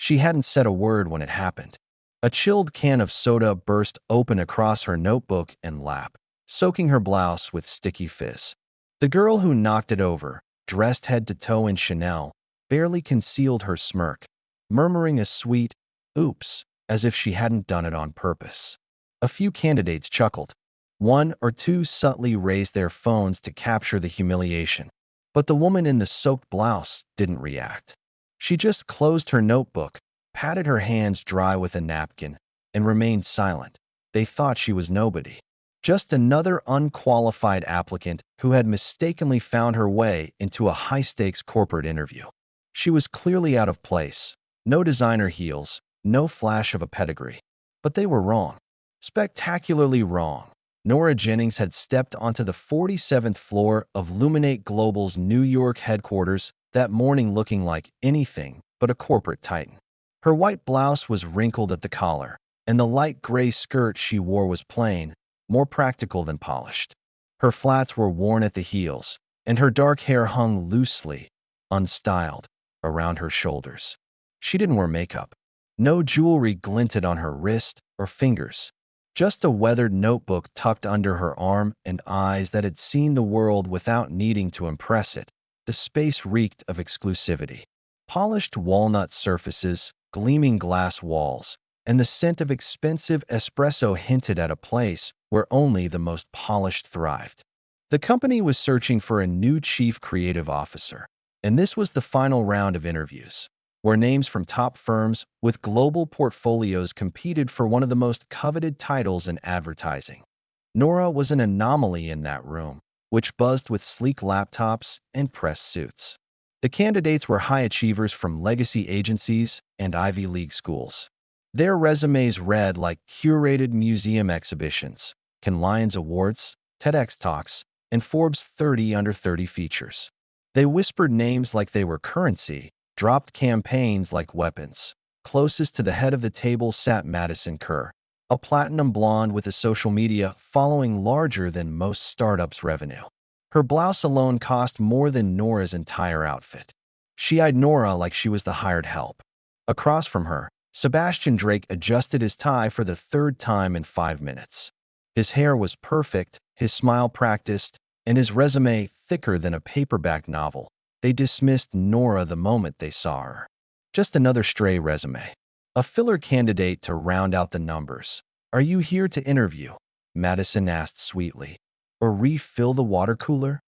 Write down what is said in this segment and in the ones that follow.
She hadn't said a word when it happened. A chilled can of soda burst open across her notebook and lap, soaking her blouse with sticky fizz. The girl who knocked it over, dressed head to toe in Chanel, barely concealed her smirk, murmuring a sweet, "Oops," as if she hadn't done it on purpose. A few candidates chuckled. One or two subtly raised their phones to capture the humiliation. But the woman in the soaked blouse didn't react. She just closed her notebook, patted her hands dry with a napkin, and remained silent. They thought she was nobody. Just another unqualified applicant who had mistakenly found her way into a high-stakes corporate interview. She was clearly out of place. No designer heels, no flash of a pedigree. But they were wrong. Spectacularly wrong. Nora Jennings had stepped onto the 47th floor of Luminate Global's New York headquarters that morning looking like anything but a corporate titan. Her white blouse was wrinkled at the collar, and the light gray skirt she wore was plain, more practical than polished. Her flats were worn at the heels, and her dark hair hung loosely, unstyled, around her shoulders. She didn't wear makeup. No jewelry glinted on her wrist or fingers. Just a weathered notebook tucked under her arm and eyes that had seen the world without needing to impress it. The space reeked of exclusivity. Polished walnut surfaces, gleaming glass walls, and the scent of expensive espresso hinted at a place where only the most polished thrived. The company was searching for a new chief creative officer, and this was the final round of interviews, where names from top firms with global portfolios competed for one of the most coveted titles in advertising. Nora was an anomaly in that room, which buzzed with sleek laptops and press suits. The candidates were high achievers from legacy agencies and Ivy League schools. Their resumes read like curated museum exhibitions, Cannes Lions Awards, TEDx Talks, and Forbes 30 Under 30 features. They whispered names like they were currency, dropped campaigns like weapons. Closest to the head of the table sat Madison Kerr, a platinum blonde with a social media following larger than most startups' revenue. Her blouse alone cost more than Nora's entire outfit. She eyed Nora like she was the hired help. Across from her, Sebastian Drake adjusted his tie for the third time in 5 minutes. His hair was perfect, his smile practiced, and his resume thicker than a paperback novel. They dismissed Nora the moment they saw her. Just another stray resume. A filler candidate to round out the numbers. "Are you here to interview?" Madison asked sweetly. "Or refill the water cooler?"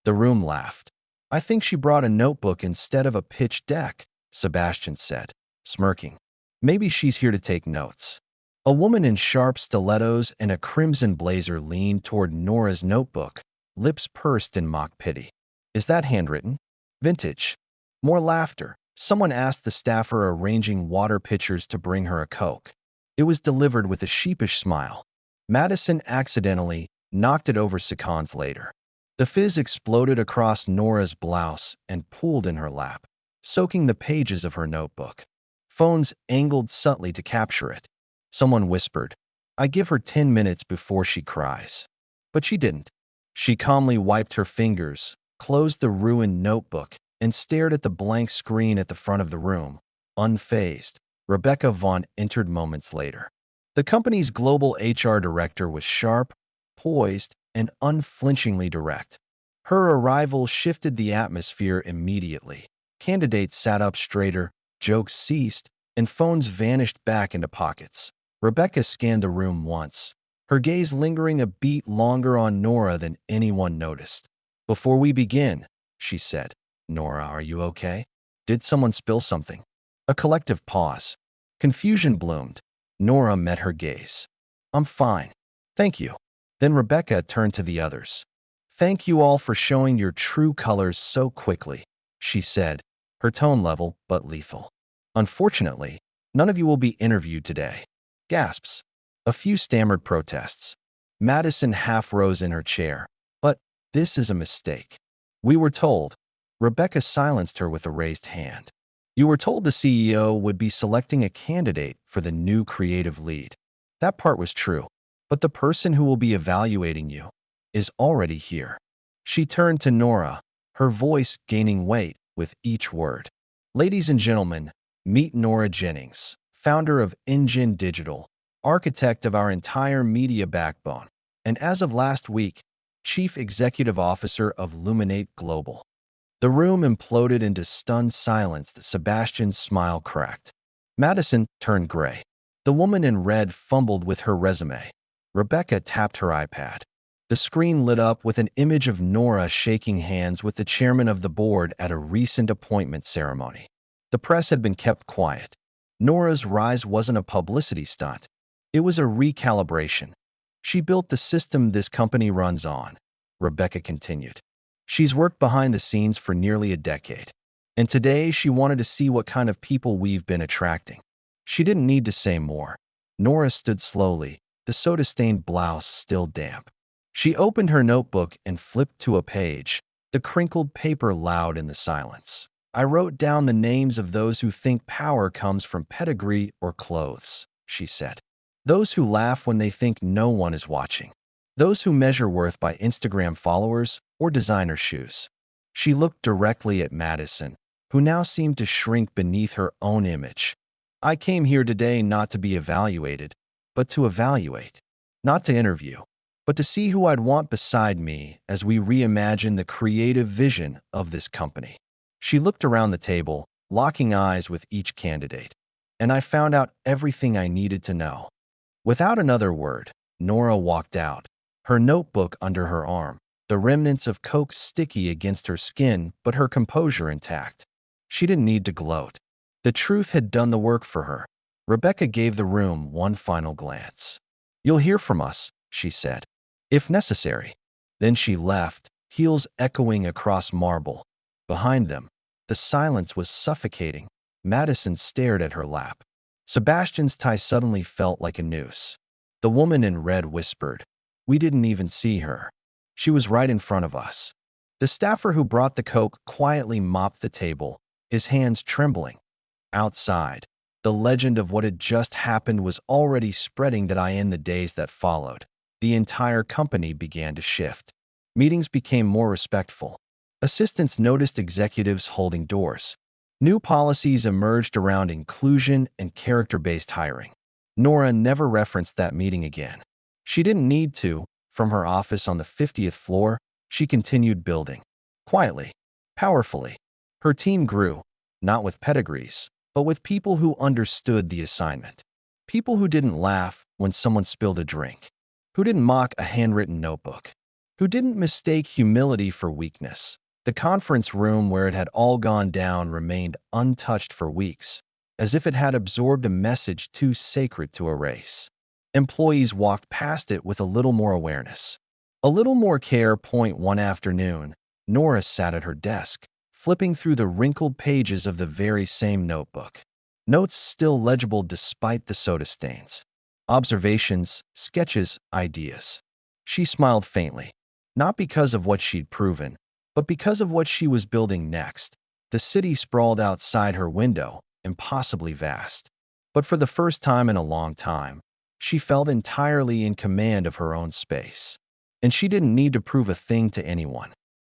The room laughed. "I think she brought a notebook instead of a pitch deck," Sebastian said, smirking. "Maybe she's here to take notes." A woman in sharp stilettos and a crimson blazer leaned toward Nora's notebook, lips pursed in mock pity. "Is that handwritten?" "Vintage." More laughter. Someone asked the staffer arranging water pitchers to bring her a Coke. It was delivered with a sheepish smile. Madison accidentally knocked it over seconds later. The fizz exploded across Nora's blouse and pooled in her lap, soaking the pages of her notebook. Phones angled subtly to capture it. Someone whispered, "I give her 10 minutes before she cries." But she didn't. She calmly wiped her fingers, closed the ruined notebook, and stared at the blank screen at the front of the room, unfazed. Rebecca Vaughn entered moments later. The company's global HR director was sharp, poised, and unflinchingly direct. Her arrival shifted the atmosphere immediately. Candidates sat up straighter, jokes ceased, and phones vanished back into pockets. Rebecca scanned the room once, her gaze lingering a beat longer on Nora than anyone noticed. "Before we begin," she said, "Nora, are you okay? Did someone spill something?" A collective pause. Confusion bloomed. Nora met her gaze. "I'm fine. Thank you." Then Rebecca turned to the others. "Thank you all for showing your true colors so quickly," she said, her tone level but lethal. "Unfortunately, none of you will be interviewed today." Gasps. A few stammered protests. Madison half rose in her chair. "But this is a mistake. We were told." Rebecca silenced her with a raised hand. "You were told the CEO would be selecting a candidate for the new creative lead. That part was true, but the person who will be evaluating you is already here." She turned to Nora, her voice gaining weight with each word. "Ladies and gentlemen, Meet Nora Jennings, founder of Engine Digital, architect of our entire media backbone, and as of last week, Chief Executive Officer of Luminate Global. The room imploded into stunned silence. Sebastian's smile cracked. Madison turned gray. The woman in red fumbled with her resume. Rebecca tapped her iPad. The screen lit up with an image of Nora shaking hands with the chairman of the board at a recent appointment ceremony. The press had been kept quiet. Nora's rise wasn't a publicity stunt. It was a recalibration. She built the system this company runs on, Rebecca continued. She's worked behind the scenes for nearly a decade. And today she wanted to see what kind of people we've been attracting. She didn't need to say more. Nora stood slowly, the soda-stained blouse still damp. She opened her notebook and flipped to a page, the crinkled paper loud in the silence. I wrote down the names of those who think power comes from pedigree or clothes, she said. Those who laugh when they think no one is watching. Those who measure worth by Instagram followers or designer shoes. She looked directly at Madison, who now seemed to shrink beneath her own image. I came here today not to be evaluated, but to evaluate. Not to interview, but to see who I'd want beside me as we reimagine the creative vision of this company. She looked around the table, locking eyes with each candidate, and I found out everything I needed to know. Without another word, Nora walked out, her notebook under her arm, the remnants of Coke sticky against her skin, but her composure intact. She didn't need to gloat. The truth had done the work for her. Rebecca gave the room one final glance. "You'll hear from us," she said, "if necessary." Then she left, heels echoing across marble. Behind them, the silence was suffocating. Madison stared at her lap. Sebastian's tie suddenly felt like a noose. The woman in red whispered, "We didn't even see her. She was right in front of us." The staffer who brought the Coke quietly mopped the table, his hands trembling. Outside, the legend of what had just happened was already spreading in the days that followed. The entire company began to shift. Meetings became more respectful. Assistants noticed executives holding doors. New policies emerged around inclusion and character-based hiring. Nora never referenced that meeting again. She didn't need to. From her office on the 50th floor, she continued building. Quietly, powerfully. Her team grew, not with pedigrees, but with people who understood the assignment. People who didn't laugh when someone spilled a drink. Who didn't mock a handwritten notebook. Who didn't mistake humility for weakness. The conference room where it had all gone down remained untouched for weeks, as if it had absorbed a message too sacred to erase. Employees walked past it with a little more awareness. A little more care. One afternoon, Nora sat at her desk, flipping through the wrinkled pages of the very same notebook. Notes still legible despite the soda stains. Observations, sketches, ideas. She smiled faintly, not because of what she'd proven, but because of what she was building next. The city sprawled outside her window, impossibly vast. But for the first time in a long time, she felt entirely in command of her own space. And she didn't need to prove a thing to anyone.